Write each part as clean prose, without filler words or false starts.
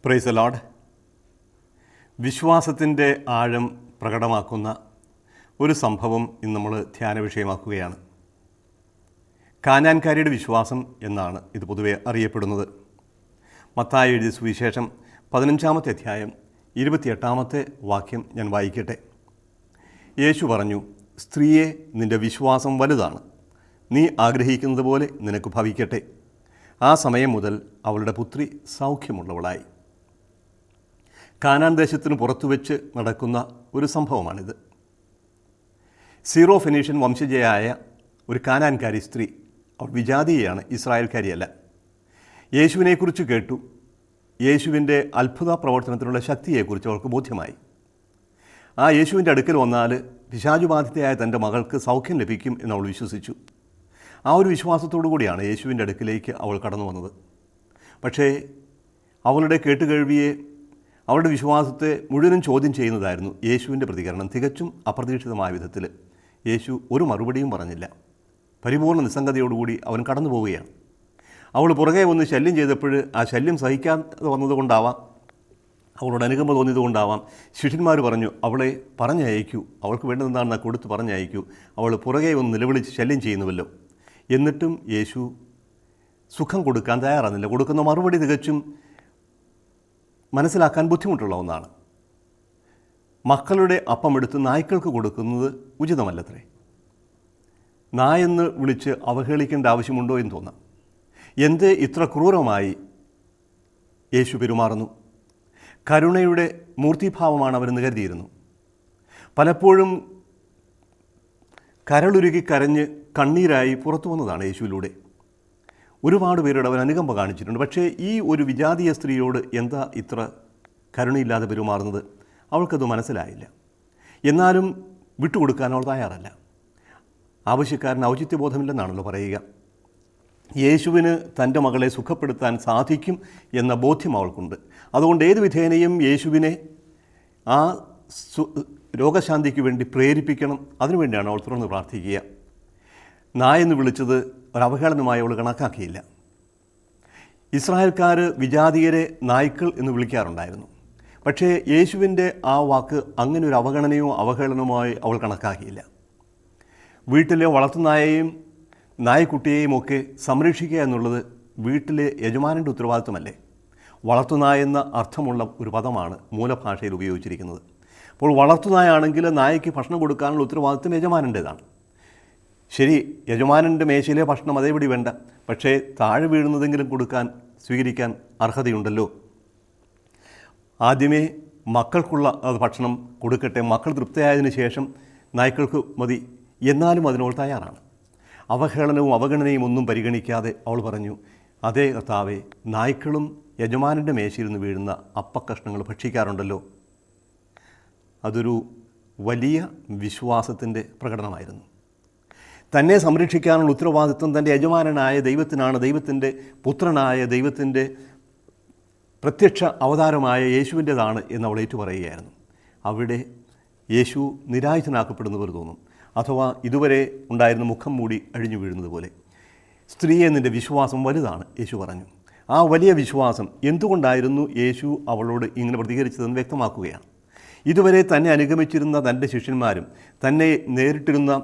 Praise the Lord. വിശ്വാസത്തിൻ്റെ ആഴം പ്രകടമാക്കുന്ന ഒരു സംഭവം ഇന്ന് നമ്മൾ ധ്യാന വിഷയമാക്കുകയാണ്. കാനാൻകാരിയുടെ വിശ്വാസം എന്നാണ് ഇത് പൊതുവെ അറിയപ്പെടുന്നത്. മത്തായി എഴുതിയ സുവിശേഷം 15-ാമത്തെ അധ്യായം 28-ാമത്തെ വാക്യം ഞാൻ വായിക്കട്ടെ. യേശു പറഞ്ഞു, സ്ത്രീയെ, നിൻ്റെ വിശ്വാസം വലുതാണ്, നീ ആഗ്രഹിക്കുന്നത് പോലെ നിനക്ക് ഭവിക്കട്ടെ. ആ സമയം മുതൽ അവളുടെ പുത്രി സൗഖ്യമുള്ളവളായി. കാനാൻ ദേശത്തിന് പുറത്തുവെച്ച് നടക്കുന്ന ഒരു സംഭവമാണിത്. സീറോ ഫെനീഷ്യൻ വംശജയായ ഒരു കാനാൻകാരി സ്ത്രീ, അവൾ വിജാതീയയാണ്, ഇസ്രായേൽക്കാരിയല്ല. യേശുവിനെക്കുറിച്ച് കേട്ടു. യേശുവിൻ്റെ അത്ഭുത പ്രവർത്തനത്തിനുള്ള ശക്തിയെക്കുറിച്ച് അവൾക്ക് ബോധ്യമായി. ആ യേശുവിൻ്റെ അടുക്കൽ വന്നാൽ പിശാചുബാധിതയായ തൻ്റെ മകൾക്ക് സൗഖ്യം ലഭിക്കും എന്നവൾ വിശ്വസിച്ചു. ആ ഒരു വിശ്വാസത്തോടു കൂടിയാണ് യേശുവിൻ്റെ അടുക്കിലേക്ക് അവൾ കടന്നു വന്നത്. പക്ഷേ അവളുടെ കേട്ടുകേൾവിയെ, അവളുടെ വിശ്വാസത്തെ മുഴുവനും ചോദ്യം ചെയ്യുന്നതായിരുന്നു യേശുവിൻ്റെ പ്രതികരണം. തികച്ചും അപ്രതീക്ഷിതമായ വിധത്തിൽ യേശു ഒരു മറുപടിയും പറഞ്ഞില്ല. പരിപൂർണ്ണ നിസ്സംഗതയോടുകൂടി അവൻ കടന്നു പോവുകയാണ്. അവൾ പുറകെ വന്ന് ശല്യം ചെയ്തപ്പോൾ ആ ശല്യം സഹിക്കാതെ വന്നതുകൊണ്ടാവാം, അവളോട് അനുകമ്പ തോന്നിയതുകൊണ്ടാവാം, ശിഷ്യന്മാർ പറഞ്ഞു, അവളെ പറഞ്ഞയക്കൂ, അവൾക്ക് വേണ്ടതെന്താണെന്ന് കൊടുത്ത് പറഞ്ഞയക്കൂ, അവൾ പുറകെ വന്ന് നിലവിളിച്ച് ശല്യം ചെയ്യുന്നുവല്ലോ. എന്നിട്ടും യേശു സുഖം കൊടുക്കാൻ തയ്യാറാകുന്നില്ല. കൊടുക്കുന്ന മറുപടി തികച്ചും മനസ്സിലാക്കാൻ ബുദ്ധിമുട്ടുള്ള ഒന്നാണ്. മക്കളുടെ അപ്പമെടുത്ത് നായ്ക്കൾക്ക് കൊടുക്കുന്നത് ഉചിതമല്ലത്രേ. നായെന്ന് വിളിച്ച് അവഹേളിക്കേണ്ട ആവശ്യമുണ്ടോ എന്ന് തോന്നാം. എന്ത് ഇത്ര ക്രൂരമായി യേശു പെരുമാറുന്നു? കരുണയുടെ മൂർത്തിഭാവമാണ് അവരെന്ന് കരുതിയിരുന്നു. പലപ്പോഴും കരളുരുകി കരഞ്ഞ് കണ്ണീരായി പുറത്തു വന്നതാണ് യേശുവിലൂടെ. ഒരുപാട് പേരോട് അവൻ അനുകമ്പ കാണിച്ചിട്ടുണ്ട്. പക്ഷേ ഈ ഒരു വിജാതീയ സ്ത്രീയോട് എന്താ ഇത്ര കരുണയില്ലാതെ പെരുമാറുന്നത്? അവൾക്കത് മനസ്സിലായില്ല. എന്നാലും വിട്ടുകൊടുക്കാൻ അവൾ തയ്യാറല്ല. ആവശ്യക്കാരന് ഔചിത്യബോധമില്ലെന്നാണല്ലോ പറയുക. യേശുവിന് തൻ്റെ മകളെ സുഖപ്പെടുത്താൻ സാധിക്കും എന്ന ബോധ്യം അവൾക്കുണ്ട്. അതുകൊണ്ട് ഏത് വിധേനയും യേശുവിനെ ആ രോഗശാന്തിക്ക് വേണ്ടി പ്രേരിപ്പിക്കണം. അതിനുവേണ്ടിയാണ് അവൾ തുറന്ന് പ്രാർത്ഥിക്കുക. നായെന്ന് വിളിച്ചത് ഒരവഹേളനമായി അവൾ കണക്കാക്കിയില്ല. ഇസ്രായേൽക്കാർ വിജാതീയരെ നായ്ക്കൾ എന്ന് വിളിക്കാറുണ്ടായിരുന്നു. പക്ഷേ യേശുവിൻ്റെ ആ വാക്ക് അങ്ങനെ ഒരു അവഗണനയോ അവഹേളനമായി അവൾ കണക്കാക്കിയില്ല. വീട്ടിലെ വളർത്തുനായയെയും നായക്കുട്ടിയെയും ഒക്കെ സംരക്ഷിക്കുക എന്നുള്ളത് വീട്ടിലെ യജമാനൻ്റെ ഉത്തരവാദിത്വമല്ലേ? വളർത്തുനായ എന്ന അർത്ഥമുള്ള ഒരു പദമാണ് മൂലഭാഷയിൽ ഉപയോഗിച്ചിരിക്കുന്നത്. അപ്പോൾ വളർത്തുനായാണെങ്കിൽ നായയ്ക്ക് ഭക്ഷണം കൊടുക്കാനുള്ള ഉത്തരവാദിത്വം യജമാനൻ്റേതാണ്. ശരി, യജമാനൻ്റെ മേശയിലെ ഭക്ഷണം അതേപടി വേണ്ട, പക്ഷേ താഴെ വീഴുന്നതെങ്കിലും സ്വീകരിക്കാൻ അർഹതയുണ്ടല്ലോ. ആദ്യമേ മക്കൾക്കുള്ള ഭക്ഷണം കൊടുക്കട്ടെ, മക്കൾ തൃപ്തിയായതിനു ശേഷം നായ്ക്കൾക്ക് മതി. എന്നാലും അതിനോട് തയ്യാറാണ്. അവഹേളനവും അവഗണനയും ഒന്നും പരിഗണിക്കാതെ അവൾ പറഞ്ഞു, അതേ കർത്താവേ, നായ്ക്കളും യജമാനൻ്റെ മേശയിൽ നിന്ന് വീഴുന്ന അപ്പക്കഷ്ണങ്ങൾ ഭക്ഷിക്കാറുണ്ടല്ലോ. അതൊരു വലിയ വിശ്വാസത്തിൻ്റെ പ്രകടനമായിരുന്നു. തന്നെ സംരക്ഷിക്കാനുള്ള ഉത്തരവാദിത്വം തൻ്റെ യജമാനനായ ദൈവത്തിനാണ്. ദൈവത്തിൻ്റെ പുത്രനായ, ദൈവത്തിൻ്റെ പ്രത്യക്ഷ അവതാരമായ യേശുവിൻ്റേതാണ് എന്ന് അവൾ ഏറ്റുപറയുകയായിരുന്നു. അവിടെ യേശു നിരായുധനാക്കപ്പെടുന്നവർ തോന്നും, അഥവാ ഇതുവരെ ഉണ്ടായിരുന്ന മുഖം മൂടി അഴിഞ്ഞു വീഴുന്നത് പോലെ. സ്ത്രീയെ, നിൻ്റെ വിശ്വാസം വലുതാണ്, യേശു പറഞ്ഞു. ആ വലിയ വിശ്വാസം എന്തുകൊണ്ടായിരുന്നു യേശു അവളോട് ഇങ്ങനെ പ്രതികരിച്ചതെന്ന് വ്യക്തമാക്കുകയാണ്. ഇതുവരെ തന്നെ അനുഗമിച്ചിരുന്ന തൻ്റെ ശിഷ്യന്മാരും തന്നെ നേരിട്ടിരുന്ന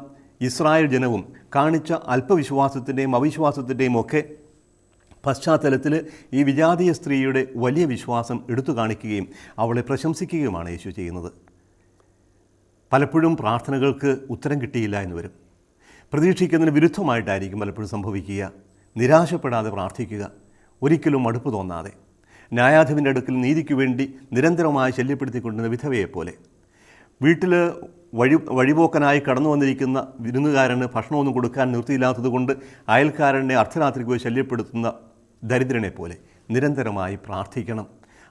ഇസ്രായേൽ ജനവും കാണിച്ച അല്പവിശ്വാസത്തിൻ്റെയും അവിശ്വാസത്തിൻ്റെയും ഒക്കെ പശ്ചാത്തലത്തിൽ ഈ വിജാതീയ സ്ത്രീയുടെ വലിയ വിശ്വാസം എടുത്തു കാണിക്കുകയും അവളെ പ്രശംസിക്കുകയുമാണ് യേശു ചെയ്യുന്നത്. പലപ്പോഴും പ്രാർത്ഥനകൾക്ക് ഉത്തരം കിട്ടിയില്ല എന്ന് വരും. പ്രതീക്ഷിക്കുന്നതിന് വിരുദ്ധമായിട്ടായിരിക്കും പലപ്പോഴും സംഭവിക്കുക. നിരാശപ്പെടാതെ പ്രാർത്ഥിക്കുക, ഒരിക്കലും മടുപ്പ് തോന്നാതെ. ന്യായാധിപൻ്റെ അടുക്കൽ നീതിക്ക് വേണ്ടി നിരന്തരമായി ശല്യപ്പെടുത്തിക്കൊണ്ടിരുന്ന വിധവയെപ്പോലെ. വീട്ടിൽ വഴിപോക്കനായി കടന്നു വന്നിരിക്കുന്ന വിരുന്നുകാരന് ഭക്ഷണമൊന്നും കൊടുക്കാൻ നിർത്തിയില്ലാത്തതുകൊണ്ട് അയൽക്കാരനെ അർദ്ധരാത്രിക്ക് പോയി ശല്യപ്പെടുത്തുന്ന ദരിദ്രനെ പോലെ നിരന്തരമായി പ്രാർത്ഥിക്കണം.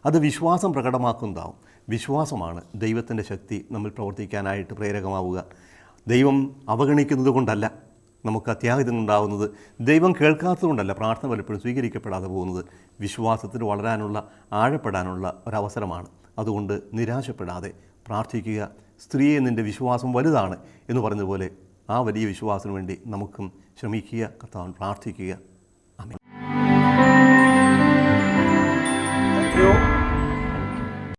അത് വിശ്വാസം പ്രകടമാക്കുന്നതാവും. വിശ്വാസമാണ് ദൈവത്തിൻ്റെ ശക്തി നമ്മൾ പ്രവർത്തിക്കാനായിട്ട് പ്രേരകമാവുക. ദൈവം അവഗണിക്കുന്നത് കൊണ്ടല്ല നമുക്ക് അത്യാഹിതം ഉണ്ടാകുന്നത്, ദൈവം കേൾക്കാത്തതുകൊണ്ടല്ല പ്രാർത്ഥന പലപ്പോഴും സ്വീകരിക്കപ്പെടാതെ പോകുന്നത്. വിശ്വാസത്തിന് വളരാനുള്ള, ആഴപ്പെടാനുള്ള ഒരവസരമാണ്. അതുകൊണ്ട് നിരാശപ്പെടാതെ പ്രാർത്ഥിക്കുക. സ്ത്രീയെ, നിൻ്റെ വിശ്വാസം വലുതാണ് എന്ന് പറഞ്ഞതുപോലെ ആ വലിയ വിശ്വാസത്തിന് വേണ്ടി നമുക്കും ശ്രമിക്കുക. കർത്താവിൽ പ്രാർത്ഥിക്കുക. ആമേൻ.